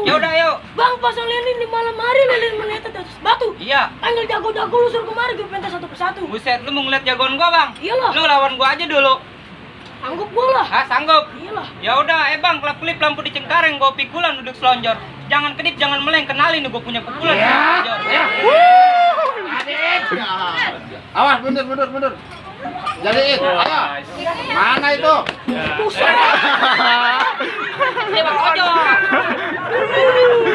Ya udah, yuk. Bang, pasang lilin di malam hari, lilin menetes di atas batu. Iya. Panggil jago-jago lu suruh kemari, gue pentas satu persatu. Buset, lu mau ngeliat jagoan gua, Bang? Iyalah. Lu lawan gua aja dulu. Sanggup gua lah. Ah, sanggup. Iyalah. Ya udah, Bang, kelap-kelip lampu di Cengkareng, gua pikulan duduk selonjor. Jangan kedip, jangan meleng, kenalin gua punya pukulan. Ya. Awas, mundur. Jadiin, ayo. Mana itu? Ini Bang Ojo.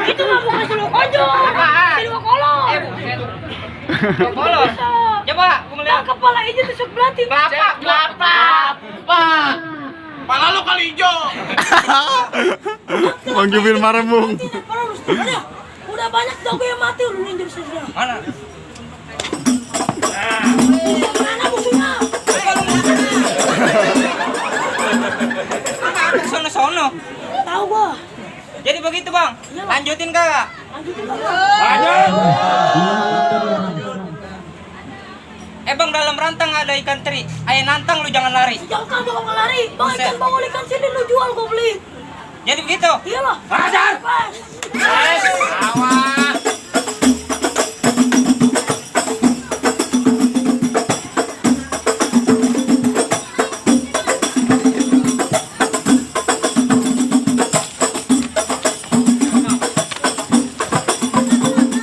Itu mah bukan siluk ojo. Siluk kolor. Buset. Gua kolor. Coba, gua ngeliat. Nah, kepala aja tusuk belati. Kelapa. Pala lu kali hijau. Bang Jubil marah, Bung. Udah banyak jago yang mati udah ninjur saja. Mana? Mana musuhnya? Sono. Tahu gua. Jadi begitu, Bang. Lanjutin kagak? Lanjutin. Bang, dalam rantang ada ikan teri. Ayo nantang, lu jangan lari. Jangan bawa lari. Bang, Buset. ikan bangol ikan sini lu jual gua beli. Jadi begitu. Iyalah. Hajar. Pas.